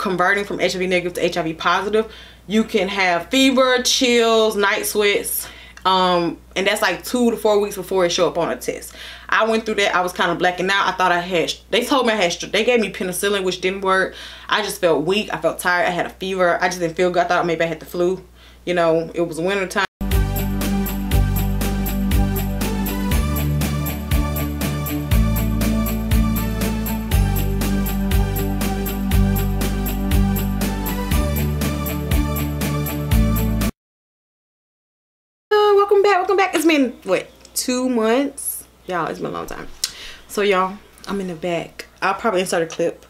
converting from HIV negative to HIV positive, you can have fever, chills, night sweats, and that's like 2 to 4 weeks before it show up on a test. I went through that. I was kind of blacking out. I thought I had, they told me I had, they gave me penicillin, which didn't work. I just felt weak. I felt tired. I had a fever. I just didn't feel good. I thought maybe I had the flu. You know, it was winter time. Welcome back. It's been what, 2 months, y'all. It's been a long time. So y'all, I'm in the back. I'll probably insert a clip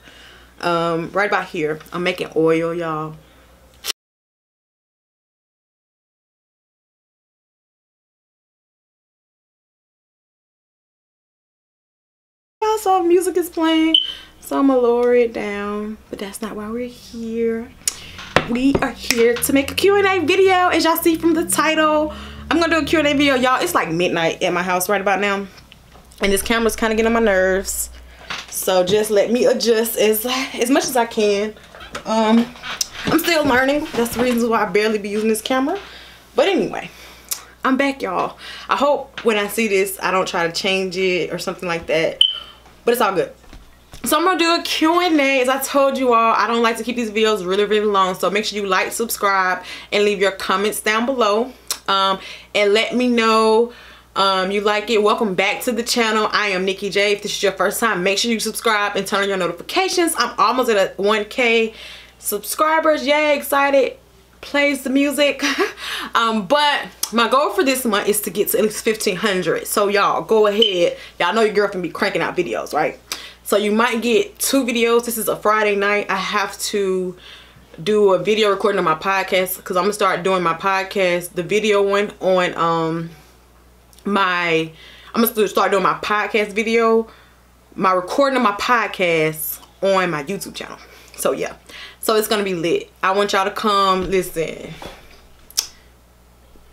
right about here. I'm making oil, y'all. So music is playing, so I'm gonna lower it down, but that's not why we're here. We are here to make a Q&A video, as y'all see from the title. I'm gonna do a Q&A video, y'all. It's like midnight at my house right about now, and this camera's kind of getting on my nerves, so just let me adjust as much as I can. I'm still learning. That's the reason why I barely be using this camera, but anyway, I'm back, y'all. I hope when I see this I don't try to change it or something like that, but it's all good. So I'm gonna do a Q&A. As I told you all, I don't like to keep these videos really long, so make sure you like, subscribe, and leave your comments down below. And let me know you like it. Welcome back to the channel. I am Nikki J. If this is your first time, make sure you subscribe and turn on your notifications. I'm almost at 1K subscribers. Yay, excited. Plays the music. But my goal for this month is to get to at least 1,500. So y'all go ahead. Y'all know your girl can be cranking out videos, right? So you might get 2 videos. This is a Friday night. I have to do a video recording of my podcast because I'm gonna start doing my podcast, the video one on I'm gonna start doing my podcast video, my recording of my podcast on my YouTube channel. So yeah, so it's gonna be lit. I want y'all to come listen.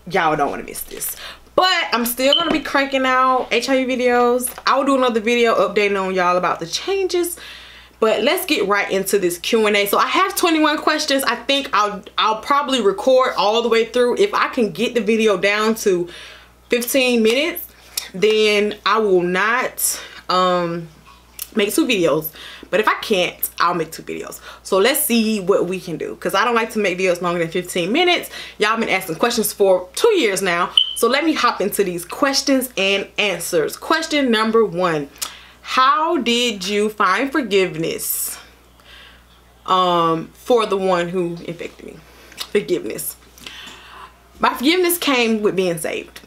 Y'all don't want to miss this. But I'm still gonna be cranking out HIV videos. I will do another video updating on y'all about the changes. But let's get right into this Q&A. So I have 21 questions. I think I'll probably record all the way through. If I can get the video down to 15 minutes, then I will not make 2 videos. But if I can't, I'll make 2 videos. So let's see what we can do, because I don't like to make videos longer than 15 minutes. Y'all been asking questions for 2 years now. So let me hop into these questions and answers. Question number 1. How did you find forgiveness for the one who infected me? Forgiveness. My forgiveness came with being saved.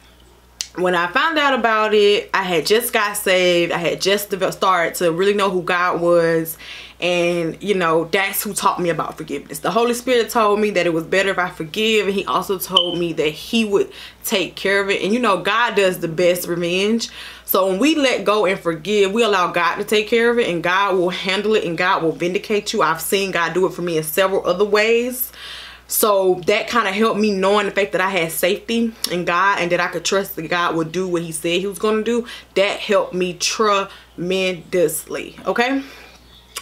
When I found out about it, I had just got saved. I had just started to really know who God was. And, you know, that's who taught me about forgiveness. The Holy Spirit told me that it was better if I forgive. And he also told me that he would take care of it. And, you know, God does the best revenge. So when we let go and forgive, we allow God to take care of it. And God will handle it. And God will vindicate you. I've seen God do it for me in several other ways. So that kind of helped me, knowing the fact that I had safety in God and that I could trust that God would do what he said he was going to do. That helped me tremendously. Okay.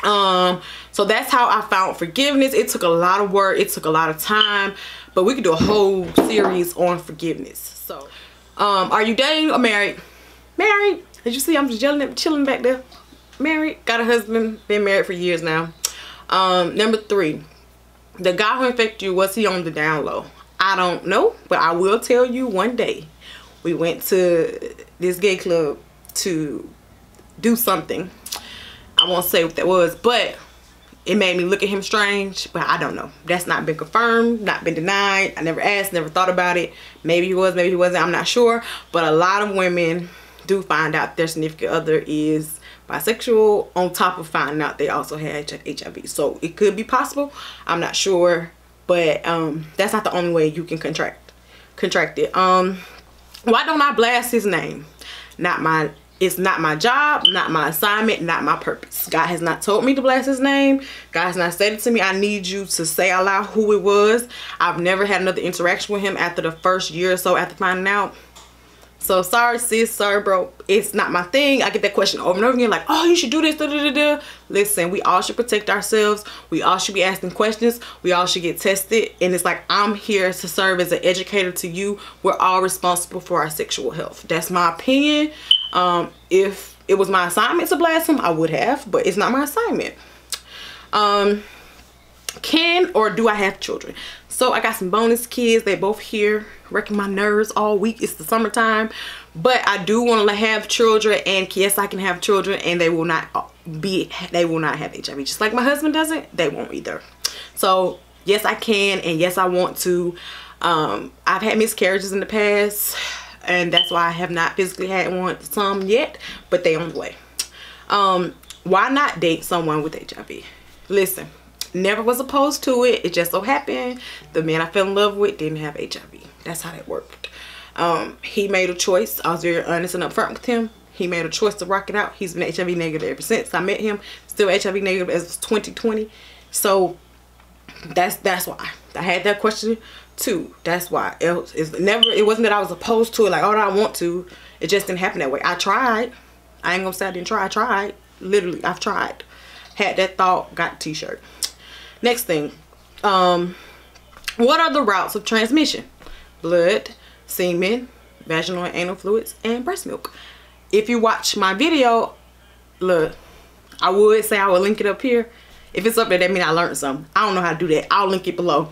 So that's how I found forgiveness. It took a lot of work. It took a lot of time, but we could do a whole series on forgiveness. So, are you dating or married? Married. As you see, I'm just chilling back there. Married. Got a husband. Been married for years now. Number 3. The guy who infected you, was he on the down low? I don't know, but I will tell you one day. We went to this gay club to do something. I won't say what that was, but it made me look at him strange, but I don't know. That's not been confirmed, not been denied. I never asked, never thought about it. Maybe he was, maybe he wasn't, I'm not sure. But a lot of women do find out their significant other is bisexual on top of finding out they also had HIV. So it could be possible. I'm not sure, but that's not the only way you can contract it. Why don't I blast his name? It's not my job, not my assignment, not my purpose. God has not told me to blast his name. God has not said it to me. I need you to say out loud who it was. I've never had another interaction with him after the first year or so after finding out. So sorry sis, sorry bro, it's not my thing. I get that question over and over again, like, oh, you should do this, da, da, da, da. Listen, we all should protect ourselves. We all should be asking questions. We all should get tested. And it's like, I'm here to serve as an educator to you. We're all responsible for our sexual health. That's my opinion. If it was my assignment to blast them, I would have, but it's not my assignment. Can or do I have children? So I got some bonus kids. They both here wrecking my nerves all week. It's the summertime, but I do want to have children, and yes, I can have children, and they will not have HIV. Just like my husband doesn't, they won't either. So yes, I can, and yes, I want to. I've had miscarriages in the past, and that's why I have not physically had some yet, but they on the way. Why not date someone with HIV? Listen, never was opposed to it. It just so happened the man I fell in love with didn't have HIV. That's how that worked. He made a choice. I was very honest and upfront with him. He made a choice to rock it out. He's been HIV negative ever since I met him. Still HIV negative as of 2020. So that's why I had that question too. That's why it wasn't that I was opposed to it, like, oh, I want to. It just didn't happen that way. I tried. I ain't gonna say I didn't try. I tried. Literally, I've tried. Had that thought, got a t-shirt. Next thing, what are the routes of transmission? Blood, semen, vaginal and anal fluids, and breast milk. If you watch my video, look, I would say I will link it up here. If it's up there, that means I learned something. I don't know how to do that. I'll link it below.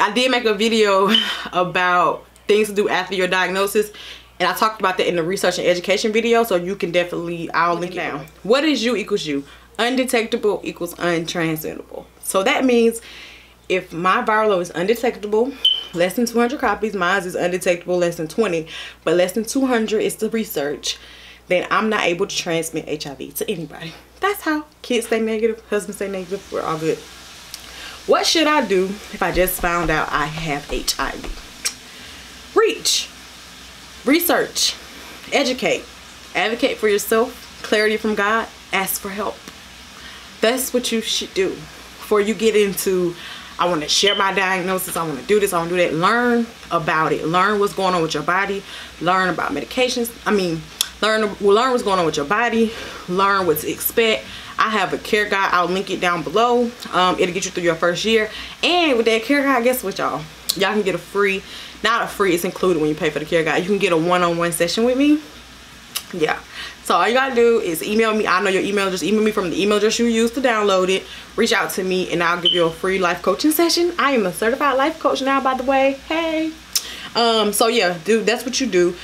I did make a video about things to do after your diagnosis, and I talked about that in the research and education video, so you can definitely, I'll link it down. What is U equals U? Undetectable equals untransmittable. So that means if my viral load is undetectable, less than 200 copies, mine is undetectable, less than 20, but less than 200 is the research, then I'm not able to transmit HIV to anybody. That's how. Kids stay negative, husband stay negative, we're all good. What should I do if I just found out I have HIV? Reach, research, educate, advocate for yourself, clarity from God, ask for help. That's what you should do before you get into, I want to share my diagnosis, I want to do this, I want to do that. Learn about it. Learn what's going on with your body. Learn about medications. Learn what's going on with your body. Learn what to expect. I have a care guide. I'll link it down below. It'll get you through your first year. And with that care guide, guess what, y'all? Y'all can get a free, not a free, it's included when you pay for the care guide. You can get a one-on-one session with me. Yeah. So all you gotta do is email me. I know your email. Just email me from the email address you use to download it. Reach out to me and I'll give you a free life coaching session. I am a certified life coach now, by the way. Hey. So yeah, dude, that's what you do.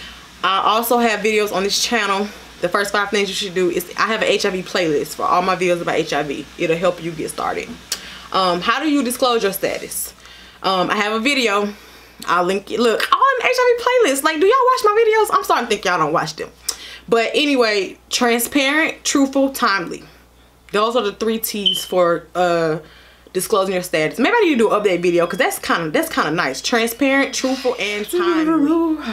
I also have videos on this channel. The first 5 things you should do is, I have an HIV playlist for all my videos about HIV. It'll help you get started. How do you disclose your status? I have a video. I'll link it. Look, all in the HIV playlist. Like, do y'all watch my videos? I'm starting to think y'all don't watch them. But anyway, transparent, truthful, timely. Those are the 3 T's for disclosing your status. Maybe I need to do an update video because that's kind of nice. Transparent, truthful, and timely.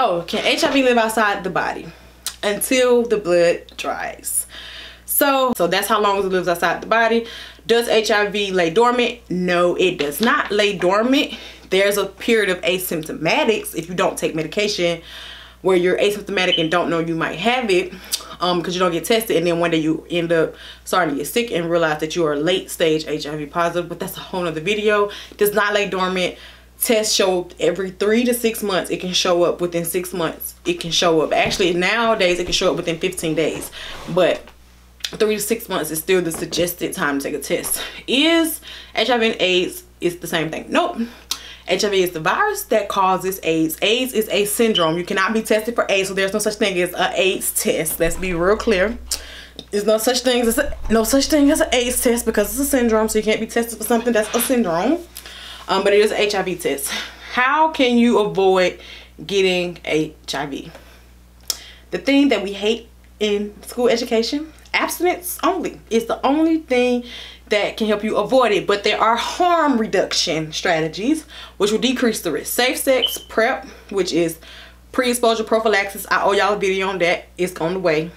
Oh, can HIV live outside the body? Until the blood dries. So that's how long it lives outside the body. Does HIV lay dormant? No, it does not lay dormant. There's a period of asymptomatics if you don't take medication, where you're asymptomatic and don't know you might have it because you don't get tested, and then one day you end up starting to get sick and realize that you are late stage HIV positive. But that's a whole nother video. Does not lay dormant. Tests show every 3 to 6 months. It can show up within 6 months. It can show up, actually nowadays it can show up within 15 days, but 3 to 6 months is still the suggested time to take a test. Is HIV and AIDS is the same thing? Nope. HIV is the virus that causes AIDS. AIDS is a syndrome. You cannot be tested for AIDS, so there's no such thing as an AIDS test. Let's be real clear. There's no such thing as an AIDS test because it's a syndrome, so you can't be tested for something that's a syndrome. But it is an HIV test. How can you avoid getting HIV? The thing that we hate in school education, abstinence only, is the only thing that can help you avoid it. But there are harm reduction strategies which will decrease the risk. Safe sex, PrEP, which is pre-exposure prophylaxis. I owe y'all a video on that. It's on the way.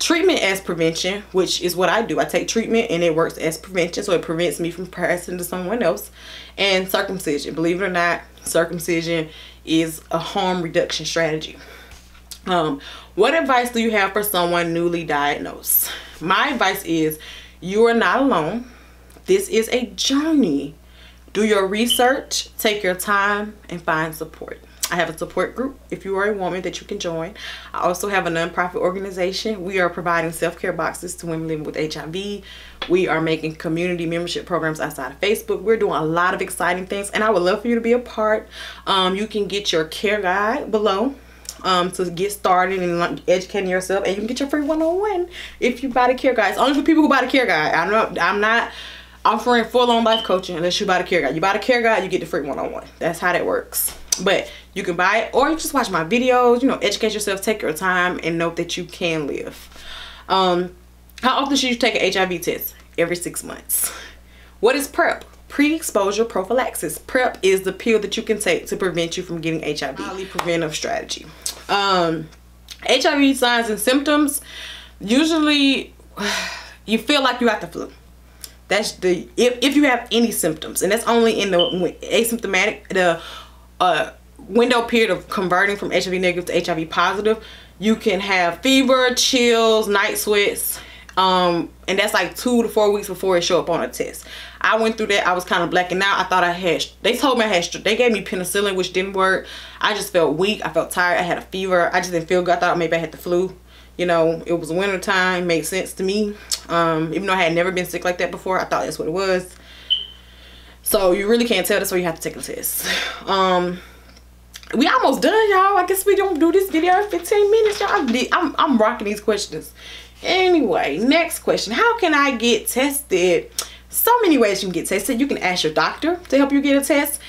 Treatment as prevention, which is what I do. I take treatment and it works as prevention, so it prevents me from passing to someone else. And circumcision. Believe it or not, circumcision is a harm reduction strategy. What advice do you have for someone newly diagnosed? My advice is you are not alone. This is a journey. Do your research, take your time, and find support. I have a support group if you are a woman that you can join. I also have a nonprofit organization. We are providing self-care boxes to women living with HIV. We are making community membership programs outside of Facebook. We're doing a lot of exciting things, and I would love for you to be a part. You can get your care guide below to get started and educating yourself, and you can get your free 101 if you buy the care guide. It's only for people who buy the care guide. I'm not offering full-on life coaching unless you buy the care guide. You buy the care guide, you get the free 101. That's how that works. But you can buy it, or you just watch my videos, you know, educate yourself, take your time, and know that you can live. How often should you take an HIV test? Every 6 months. What is PrEP? Pre-exposure prophylaxis. PrEP is the pill that you can take to prevent you from getting HIV. Highly preventive strategy. HIV signs and symptoms. Usually, you feel like you have the flu. That's the if you have any symptoms, and that's only in the asymptomatic, the window period of converting from HIV negative to HIV positive. You can have fever, chills, night sweats, and that's like 2 to 4 weeks before it show up on a test. I went through that. I was kind of blacking out. I thought I had, they told me I had, they gave me penicillin, which didn't work. I just felt weak. I felt tired. I had a fever. I just didn't feel good. I thought maybe I had the flu. You know, it was winter time. Made sense to me. Even though I had never been sick like that before, I thought that's what it was. So you really can't tell. That's why you have to take a test. We almost done, y'all. I guess we don't do this video in 15 minutes, y'all. I'm rocking these questions. Anyway, next question. How can I get tested? So many ways you can get tested. You can ask your doctor to help you get a test.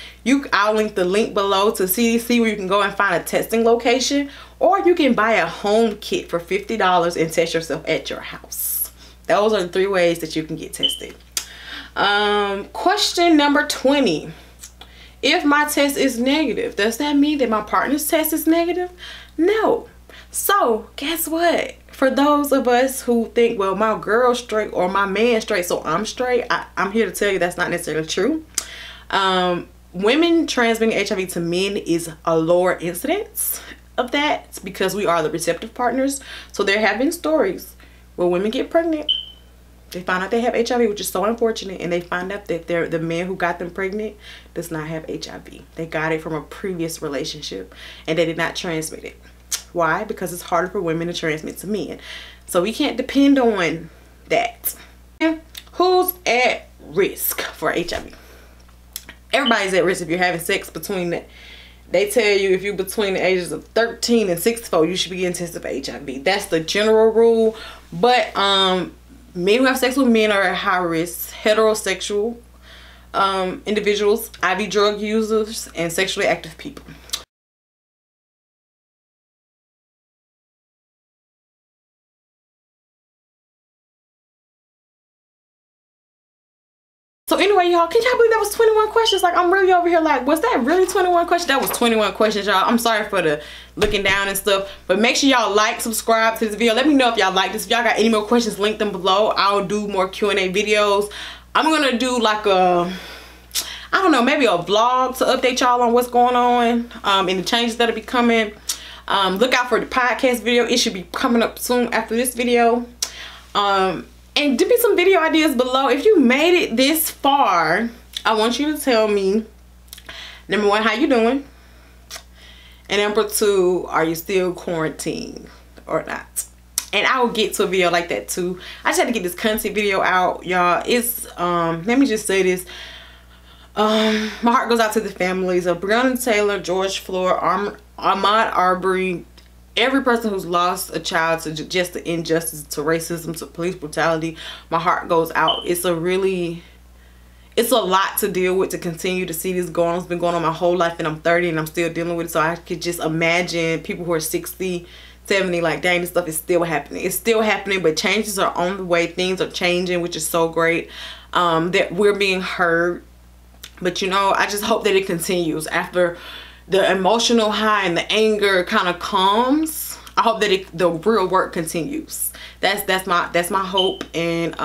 I'll link the link below to CDC where you can go and find a testing location. Or you can buy a home kit for $50 and test yourself at your house. Those are the 3 ways that you can get tested. Question number 20. If my test is negative, does that mean that my partner's test is negative? No. So guess what? For those of us who think, well, my girl's straight or my man's straight, so I'm straight, I'm here to tell you that's not necessarily true. Women transmitting HIV to men is a lower incidence of that because we are the receptive partners. So there have been stories where women get pregnant, they find out they have HIV, which is so unfortunate, and they find out that the man who got them pregnant does not have HIV. They got it from a previous relationship and they did not transmit it. Why? Because it's harder for women to transmit to men. So we can't depend on that. Who's at risk for HIV? Everybody's at risk if you're having sex between the, they tell you if you're between the ages of 13 and 64, you should be getting tested for HIV. That's the general rule. But men who have sex with men are at high risk. Heterosexual individuals, IV drug users, and sexually active people. So anyway, y'all, can y'all believe that was 21 questions? Like, I'm really over here like, was that really 21 questions? That was 21 questions, y'all. I'm sorry for the looking down and stuff. But make sure y'all like, subscribe to this video. Let me know if y'all like this. If y'all got any more questions, link them below. I'll do more Q&A videos. I'm going to do like a, I don't know, maybe a vlog to update y'all on what's going on and the changes that'll be coming. Look out for the podcast video. It should be coming up soon after this video. And give me some video ideas below. If you made it this far, I want you to tell me, number 1, how you doing? And number 2, are you still quarantined or not? And I will get to a video like that too. I just had to get this content video out, y'all. It's, let me just say this. My heart goes out to the families of Breonna Taylor, George Floyd, Ahmaud Arbery, every person who's lost a child to just the injustice, to racism, to police brutality. My heart goes out. It's a lot to deal with, to continue to see this going on. It's been going on my whole life, and I'm 30 and I'm still dealing with it. So I could just imagine people who are 60, 70, like, dang, this stuff is still happening. It's still happening, but changes are on the way. Things are changing, which is so great that we're being heard. But, you know, I just hope that it continues after the emotional high and the anger kind of calms. I hope that the real work continues. That's my hope. And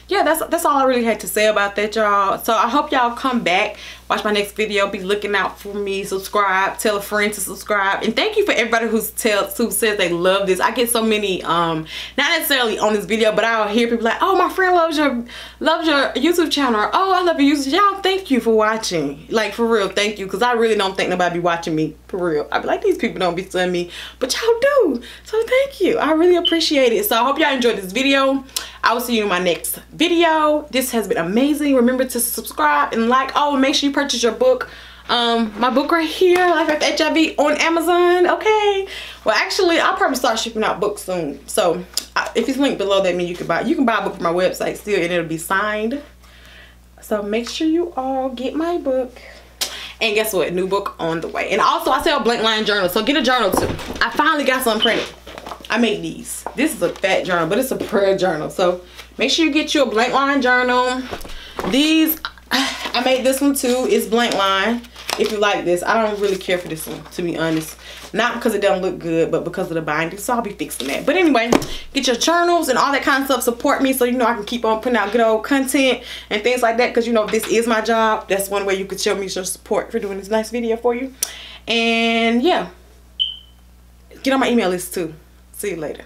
yeah, that's all I really had to say about that, y'all. So I hope y'all come back watch my next video. Be looking out for me. Subscribe, tell a friend to subscribe, and thank you for everybody who says they love this. I get so many not necessarily on this video, but I'll hear people like, oh, my friend loves your YouTube channel, or oh, I love your YouTube. Y'all, thank you for watching. Like, for real, thank you, because I really don't think nobody be watching me, for real. I be like, these people don't be studying me, but y'all do, so thank you. I really appreciate it. So I hope y'all enjoyed this video. I will see you in my next video. This has been amazing. Remember to subscribe and like. Oh, make sure you purchase your book, my book right here, Life After HIV, on Amazon. Okay, well, actually, I'll probably start shipping out books soon, so if it's linked below, that means you can buy a book from my website still, and it'll be signed. So make sure you all get my book. And guess what, new book on the way. And also, I sell blank line journals, so get a journal too. I finally got some printed. I made these. This is a fat journal, but it's a prayer journal, so make sure you get you a blank line journal. These, I made this one too. It's blank line. If you like this, I don't really care for this one, to be honest. Not because it doesn't look good, but because of the binding. So I'll be fixing that. But anyway, get your journals and all that kind of stuff. Support me so you know I can keep on putting out good old content and things like that. Because you know, this is my job. That's one way you could show me your support for doing this nice video for you. And yeah, get on my email list too. See you later.